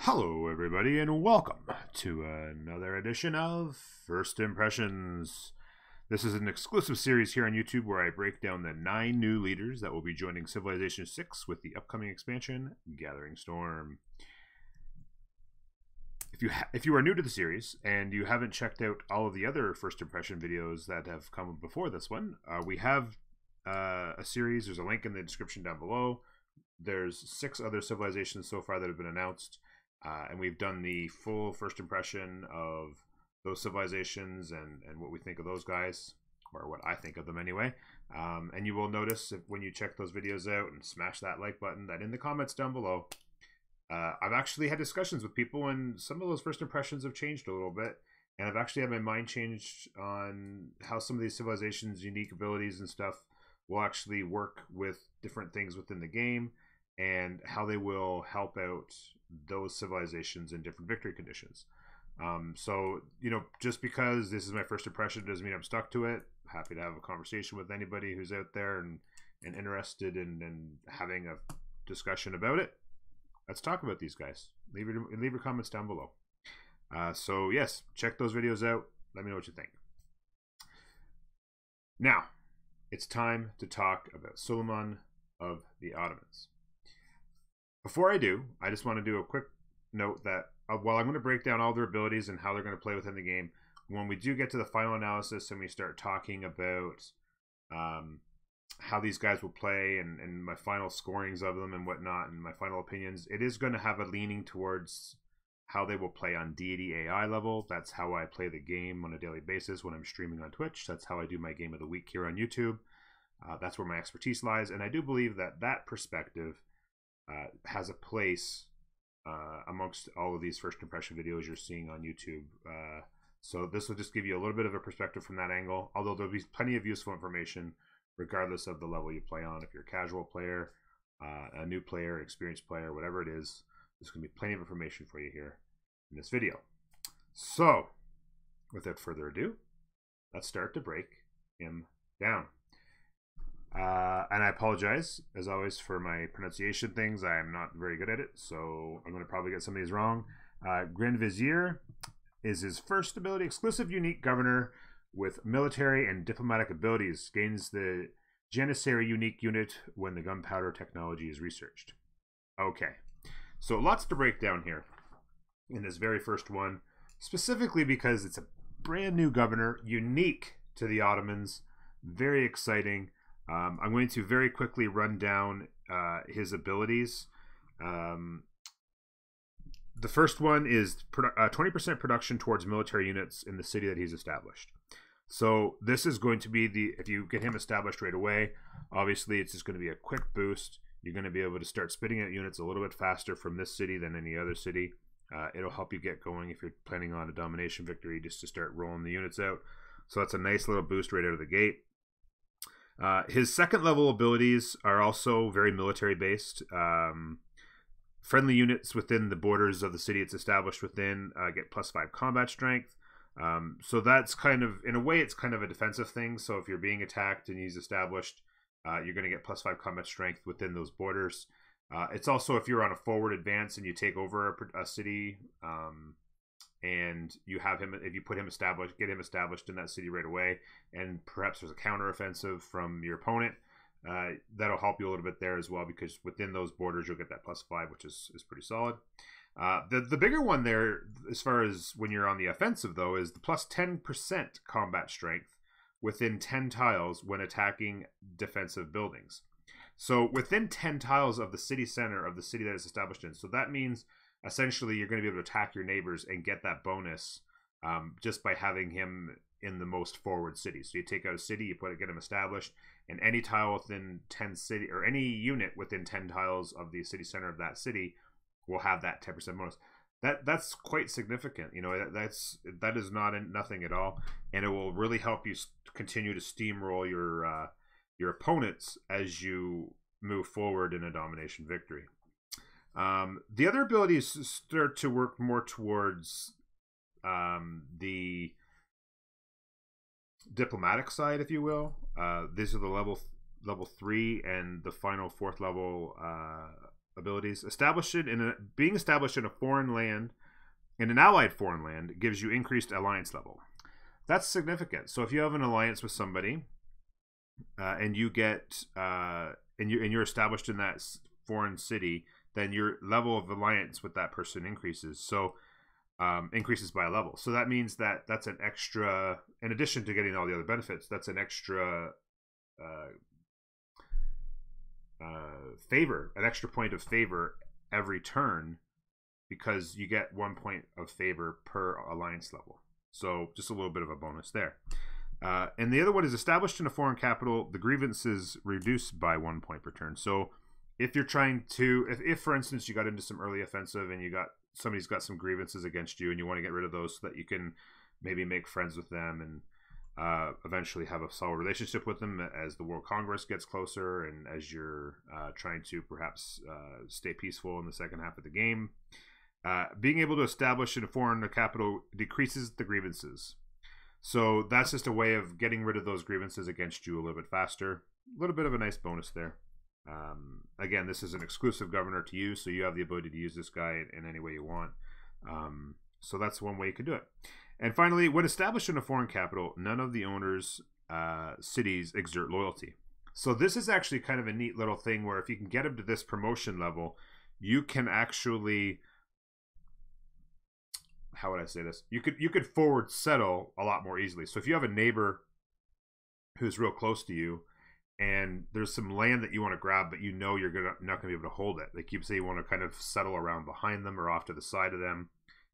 Hello, everybody, and welcome to another edition of First Impressions. This is an exclusive series here on YouTube where I break down the 9 new leaders that will be joining Civilization 6 with the upcoming expansion, Gathering Storm. If you are new to the series and you haven't checked out all of the other First Impression videos that have come before this one, we have a series. There's a link in the description down below. There's 6 other civilizations so far that have been announced. And we've done the full first impression of those civilizations and what we think of those guys, or what I think of them anyway. And you will notice when you check those videos out and smash that like button that in the comments down below, I've actually had discussions with people and some of those first impressions have changed a little bit. And I've actually had my mind changed on how some of these civilizations' unique abilities and stuff will actually work with different things within the game and how they will help out those civilizations in different victory conditions. So, just because this is my first impression doesn't mean I'm stuck to it. Happy to have a conversation with anybody who's out there and interested in having a discussion about it. Let's talk about these guys. Leave your comments down below. So yes, check those videos out. Let me know what you think. Now, it's time to talk about Suleiman of the Ottomans. Before I do, I just want to do a quick note that while I'm going to break down all their abilities and how they're going to play within the game, when we do get to the final analysis and we start talking about how these guys will play and my final scorings of them and whatnot and my final opinions, it is going to have a leaning towards how they will play on Deity AI level. That's how I play the game on a daily basis when I'm streaming on Twitch. That's how I do my game of the week here on YouTube. That's where my expertise lies, and I do believe that perspective has a place amongst all of these first impression videos you're seeing on YouTube. So this will just give you a little bit of a perspective from that angle, although there'll be plenty of useful information regardless of the level you play on. If you're a casual player, a new player, experienced player, whatever it is, there's going to be plenty of information for you here in this video. So without further ado, let's start to break him down. And I apologize, as always, for my pronunciation things. I am not very good at it, so I'm going to probably get some of these wrong. Vizier is his first ability. Exclusive unique governor with military and diplomatic abilities. Gains the Janissary unique unit when the gunpowder technology is researched. Okay, so lots to break down here in this very first one, specifically because it's a brand new governor, unique to the Ottomans, very exciting. I'm going to very quickly run down his abilities. The first one is 20% production towards military units in the city that he's established. So this is going to be if you get him established right away, obviously it's just going to be a quick boost. You're going to be able to start spitting out units a little bit faster from this city than any other city. It'll help you get going if you're planning on a domination victory, just to start rolling the units out. So that's a nice little boost right out of the gate. His second level abilities are also very military based. Friendly units within the borders of the city it's established within get +5 combat strength. So that's kind of, in a way, it's kind of a defensive thing. So if you're being attacked and he's established, you're going to get +5 combat strength within those borders. It's also, if you're on a forward advance and you take over a city, and you have him, if you put him established, get him established in that city right away, and perhaps there's a counteroffensive from your opponent, that'll help you a little bit there as well, because within those borders you'll get that +5, which is pretty solid. The bigger one there, as far as when you're on the offensive though, is the +10% combat strength within 10 tiles when attacking defensive buildings. So within 10 tiles of the city center of the city that is established in. So that means essentially you're going to be able to attack your neighbors and get that bonus just by having him in the most forward city. So you take out a city, you get him established, and any tile within 10 city, or any unit within 10 tiles of the city center of that city will have that 10% bonus. That's quite significant. That is nothing at all, and it will really help you continue to steamroll your opponents as you move forward in a domination victory. The other abilities start to work more towards the diplomatic side, if you will. These are the level 3 and the final 4th level abilities. Being established in a foreign land, in an allied foreign land, gives you increased alliance level. That's significant. So if you have an alliance with somebody, and you get and you're established in that foreign city, then your level of alliance with that person increases. So increases by a level. So that means that that's an extra, in addition to getting all the other benefits, that's an extra favor, an extra point of favor every turn, because you get 1 point of favor per alliance level. So just a little bit of a bonus there. And the other one is established in a foreign capital, the grievances reduced by 1 point per turn. So if you're trying to, if for instance you got into some early offensive and somebody's got some grievances against you and you want to get rid of those so that you can maybe make friends with them and eventually have a solid relationship with them as the World Congress gets closer and as you're trying to perhaps stay peaceful in the second half of the game. Being able to establish in a foreign capital decreases the grievances. So that's just a way of getting rid of those grievances against you a little bit faster. A little bit of a nice bonus there. Again, this is an exclusive governor to use, so you have the ability to use this guy in any way you want. So that's one way you can do it. And finally, when established in a foreign capital, none of the owner's cities exert loyalty. So this is actually kind of a neat little thing where if you can get him to this promotion level, you can actually, how would I say this? You could forward settle a lot more easily. So if you have a neighbor who's real close to you, and there's some land that you want to grab, but you know you're not going to be able to hold it. Like you say, you want to kind of settle around behind them or off to the side of them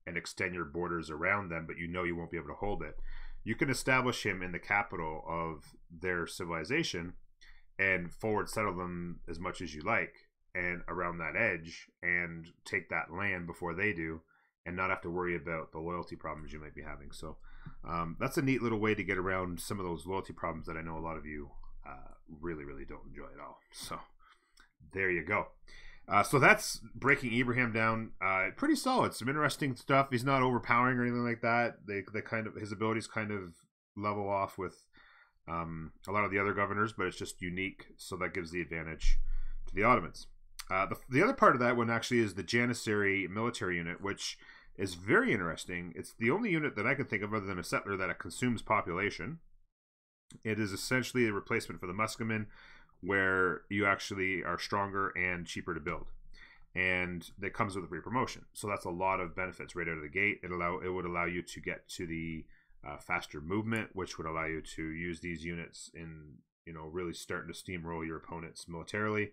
and extend your borders around them, but you know you won't be able to hold it. You can establish him in the capital of their civilization and forward settle them as much as you like and around that edge and take that land before they do and not have to worry about the loyalty problems you might be having. So that's a neat little way to get around some of those loyalty problems that I know a lot of you really don't enjoy at all. So there you go. So that's breaking Ibrahim down. Pretty solid. Some interesting stuff. He's not overpowering or anything like that. They kind of, his abilities kind of level off with a lot of the other governors, but it's just unique. So that gives the advantage to the Ottomans. The other part of that one actually is the Janissary military unit, which is very interesting. It's the only unit that I can think of other than a settler that consumes population. It is essentially a replacement for the Musketmen, where you actually are stronger and cheaper to build, and that comes with a free promotion. So that's a lot of benefits right out of the gate. It would allow you to get to the faster movement, which would allow you to use these units in really starting to steamroll your opponents militarily.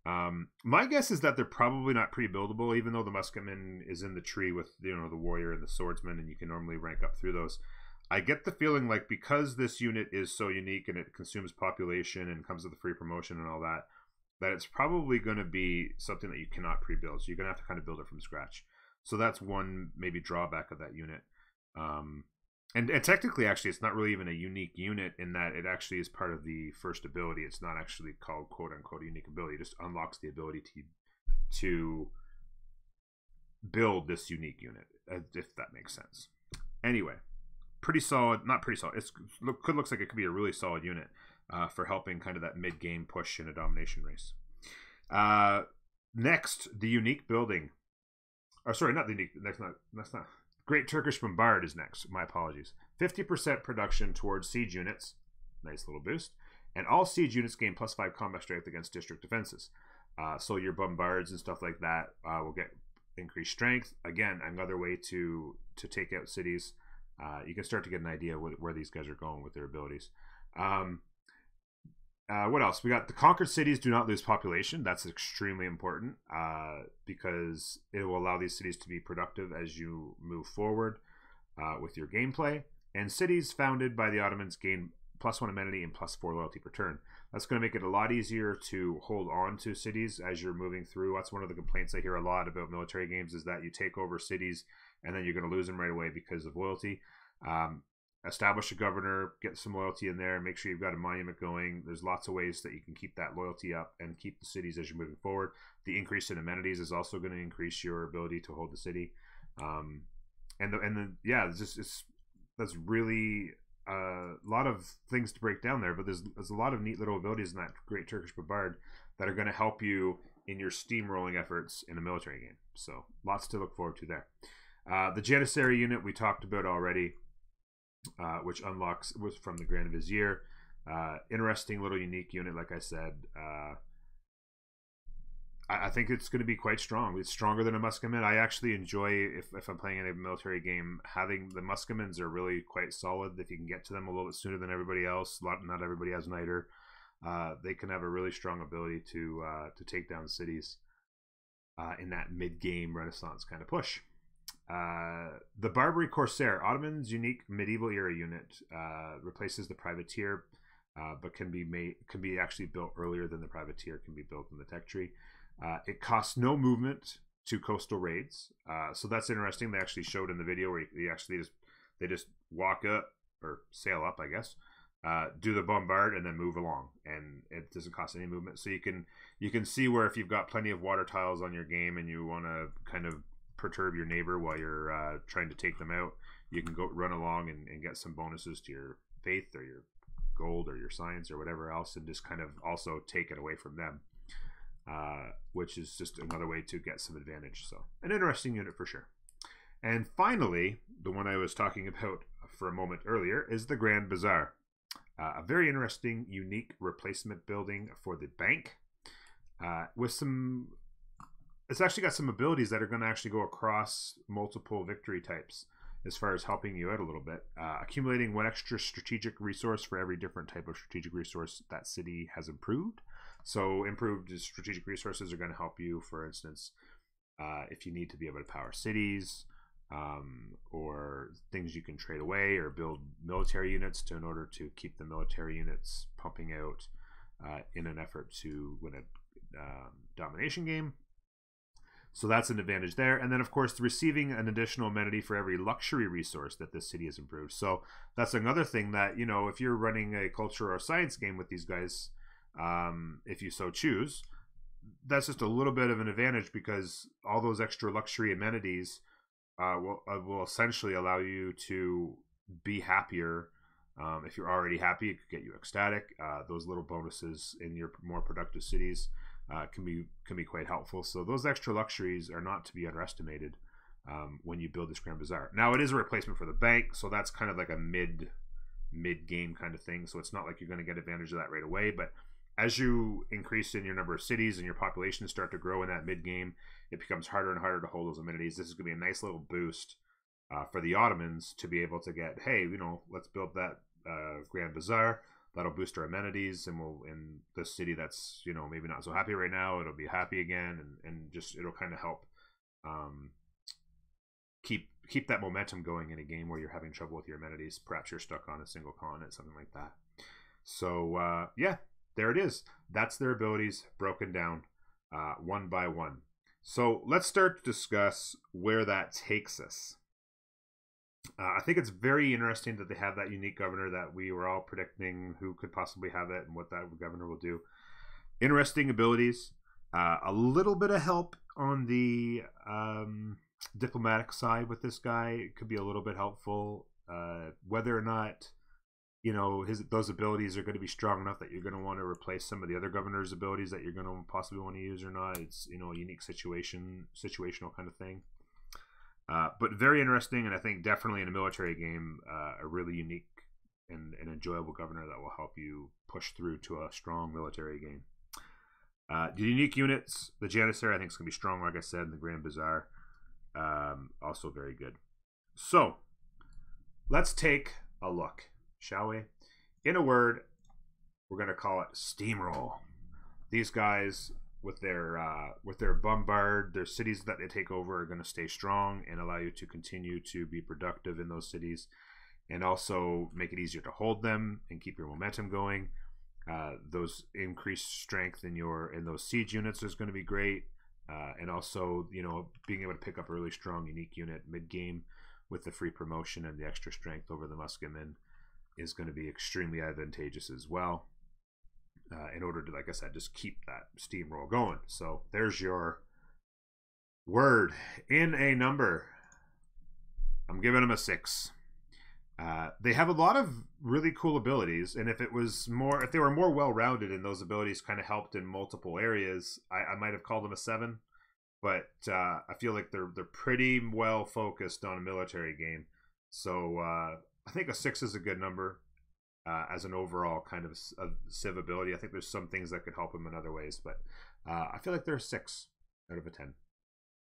My guess is that they're probably not pre-buildable, even though the Musketman is in the tree with the warrior and the swordsman, and you can normally rank up through those. I get the feeling like because this unit is so unique and it consumes population and comes with a free promotion and all that, that it's probably going to be something that you cannot pre-build. So you're going to have to kind of build it from scratch. So that's one maybe drawback of that unit. And technically, actually, it's not really even a unique unit in that it actually is part of the first ability. It's not actually called quote-unquote unique ability. It just unlocks the ability to build this unique unit, if that makes sense. Anyway. Pretty solid, not pretty solid. Looks like it could be a really solid unit for helping kind of that mid-game push in a domination race. Next, the unique building. Or sorry, not the unique. That's not. Great Turkish Bombard is next. My apologies. 50% production towards siege units. Nice little boost. And all siege units gain +5 combat strength against district defenses. So your bombards and stuff like that will get increased strength. Again, another way to take out cities. You can start to get an idea where these guys are going with their abilities. What else? We got the conquered cities do not lose population. That's extremely important because it will allow these cities to be productive as you move forward with your gameplay. And cities founded by the Ottomans gain +1 amenity and +4 loyalty per turn. That's going to make it a lot easier to hold on to cities as you're moving through. That's one of the complaints I hear a lot about military games, is that you take over cities and then you're going to lose them right away because of loyalty. Establish a governor, get some loyalty in there, make sure you've got a monument going. There's lots of ways that you can keep that loyalty up and keep the cities as you're moving forward. The increase in amenities is also going to increase your ability to hold the city. That's really a lot of things to break down there, but there's a lot of neat little abilities in that Great Turkish Bombard that are going to help you in your steamrolling efforts in a military game. So lots to look forward to there. The Janissary unit we talked about already, which unlocks was from the Grand Vizier. Interesting little unique unit, like I said. I think it's going to be quite strong. It's stronger than a Musketman. I actually enjoy, if I'm playing in a military game, having the Musketmans are really quite solid. If you can get to them a little bit sooner than everybody else, not everybody has Niter. They can have a really strong ability to take down cities in that mid-game Renaissance kind of push. The Barbarry Corsair, Ottoman's unique medieval era unit, replaces the privateer, but can be actually built earlier than the privateer can be built in the tech tree. It costs no movement to coastal raids, so that's interesting. They actually showed in the video where they just walk up or sail up, I guess, do the bombard and then move along, and it doesn't cost any movement. So you can see where if you've got plenty of water tiles on your game and you want to kind of perturb your neighbor while you're trying to take them out, you can go run along and get some bonuses to your faith or your gold or your science or whatever else, and just kind of also take it away from them. Which is just another way to get some advantage. So an interesting unit for sure. And finally, the one I was talking about for a moment earlier is the Grand Bazaar. A very interesting, unique replacement building for the bank. With some, it's actually got some abilities that are going to actually go across multiple victory types as far as helping you out a little bit. Accumulating one extra strategic resource for every different type of strategic resource that city has improved. So improved strategic resources are going to help you, for instance, if you need to be able to power cities, or things you can trade away or build military units in order to keep the military units pumping out in an effort to win a domination game. So that's an advantage there. And then, of course, receiving an additional amenity for every luxury resource that this city has improved. So that's another thing that, you know, if you're running a culture or science game with these guys, if you so choose, that's just a little bit of an advantage, because all those extra luxury amenities will essentially allow you to be happier. If you're already happy, it could get you ecstatic. Those little bonuses in your more productive cities can be quite helpful. So those extra luxuries are not to be underestimated when you build this Grand Bazaar. Now, it is a replacement for the bank, so that's kind of like a mid game kind of thing. So it's not like you're going to get advantage of that right away, but as you increase in your number of cities and your population start to grow in that mid game, it becomes harder and harder to hold those amenities. This is going to be a nice little boost for the Ottomans to be able to get, hey, you know, let's build that Grand Bazaar. That'll boost our amenities, and we'll, in this city that's, you know, maybe not so happy right now, it'll be happy again, and just it'll kind of help keep that momentum going in a game where you're having trouble with your amenities. Perhaps you're stuck on a single colonist, something like that. So yeah, there it is. That's their abilities broken down one by one. So let's start to discuss where that takes us. I think it's very interesting that they have that unique governor that we were all predicting who could possibly have it and what that governor will do. Interesting abilities. A little bit of help on the diplomatic side with this guy. It could be a little bit helpful. Whether or not, you know, those abilities are going to be strong enough that you're going to want to replace some of the other governor's abilities that you're going to possibly want to use or not. It's, you know, a unique situational kind of thing. But very interesting, and I think definitely in a military game, a really unique and enjoyable governor that will help you push through to a strong military game. The unique units, the Janissary, I think is going to be strong, like I said, in the Grand Bazaar. Also very good. So, let's take a look, shall we? In a word, we're going to call it steamroll. These guys, with their bombard, their cities that they take over are going to stay strong and allow you to continue to be productive in those cities, and also make it easier to hold them and keep your momentum going. Those increased strength in those siege units is going to be great, and also, you know, being able to pick up a really strong unique unit mid game with the free promotion and the extra strength over the Musketman is going to be extremely advantageous as well. In order to, like I said, just keep that steamroll going. So there's your word in a number. I'm giving them a 6. They have a lot of really cool abilities, and if they were more well-rounded and those abilities kind of helped in multiple areas, I might have called them a 7. But I feel like they're pretty well focused on a military game, so I think a 6 is a good number as an overall kind of civ ability. I think there's some things that could help them in other ways, but I feel like they're a 6 out of a 10.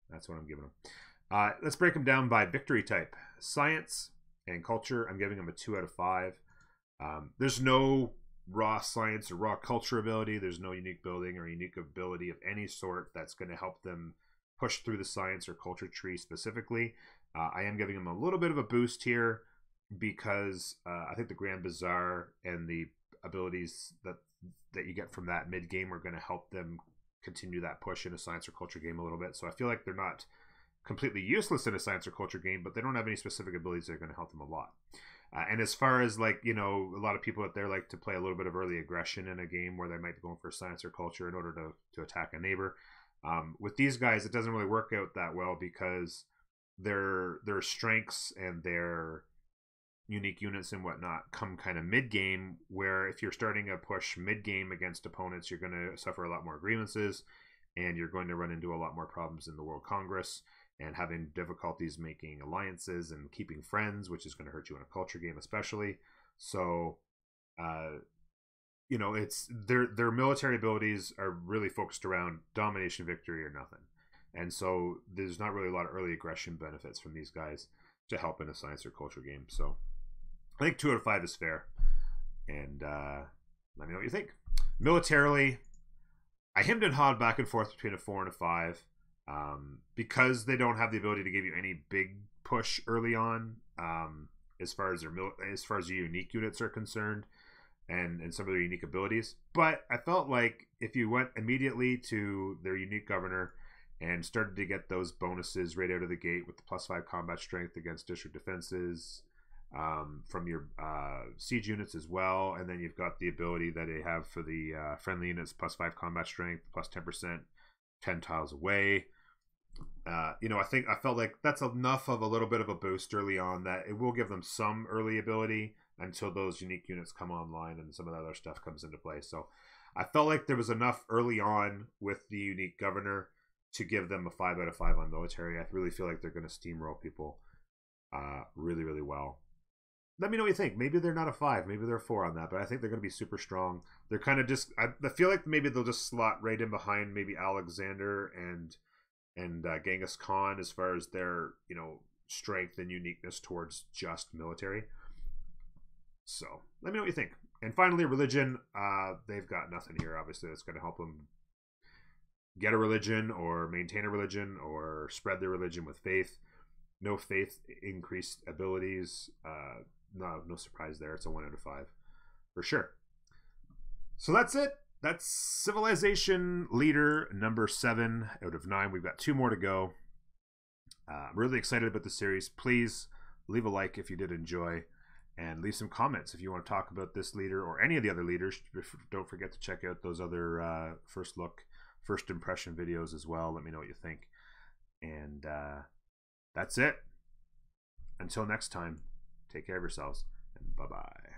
That's what I'm giving them. Let's break them down by victory type. Science and culture, I'm giving them a 2 out of 5. There's no raw science or raw culture ability. There's no unique building or unique ability of any sort that's going to help them push through the science or culture tree specifically. I am giving them a little bit of a boost here because I think the Grand Bazaar and the abilities that you get from that mid game are going to help them continue that push in a science or culture game a little bit. So I feel like they're not completely useless in a science or culture game, but they don't have any specific abilities that are going to help them a lot. And as far as like, you know, a lot of people out there like to play a little bit of early aggression in a game where they might be going for science or culture in order to attack a neighbor. With these guys, it doesn't really work out that well because their strengths and their unique units and whatnot come kind of mid-game, where if you're starting a push mid-game against opponents, you're going to suffer a lot more grievances and you're going to run into a lot more problems in the World Congress and having difficulties making alliances and keeping friends, which is going to hurt you in a culture game especially. So, you know, it's their military abilities are really focused around domination, victory, or nothing. And so there's not really a lot of early aggression benefits from these guys to help in a science or culture game. So I think 2 out of 5 is fair. And let me know what you think. Militarily, I hemmed and hawed back and forth between a 4 and a 5. Because they don't have the ability to give you any big push early on, as far as their unique units are concerned, and some of their unique abilities. But I felt like if you went immediately to their unique governor and started to get those bonuses right out of the gate with the +5 combat strength against district defenses, from your siege units as well, and then you've got the ability that they have for the friendly units, +5 combat strength, plus 10%, 10 tiles away. You know, I felt like that's enough of a little bit of a boost early on that it will give them some early ability until those unique units come online and some of the other stuff comes into play. So I felt like there was enough early on with the unique governor to give them a 5 out of 5 on military. I really feel like they're going to steamroll people really, really well. Let me know what you think. Maybe they're not a 5. Maybe they're a 4 on that. But I think they're going to be super strong. They're kind of just... I feel like maybe they'll just slot right in behind maybe Alexander and Genghis Khan as far as their, you know, strength and uniqueness towards just military. So let me know what you think. And finally, religion. They've got nothing here, obviously, that's going to help them get a religion or maintain a religion or spread their religion with faith. No faith increased abilities. No surprise there. It's a 1 out of 5 for sure. So that's it. That's Civilization Leader number 7 out of 9. We've got 2 more to go. I'm really excited about the series. Please leave a like if you did enjoy, and leave some comments if you want to talk about this leader or any of the other leaders. Don't forget to check out those other first impression videos as well. Let me know what you think. And that's it. Until next time, take care of yourselves, and bye-bye.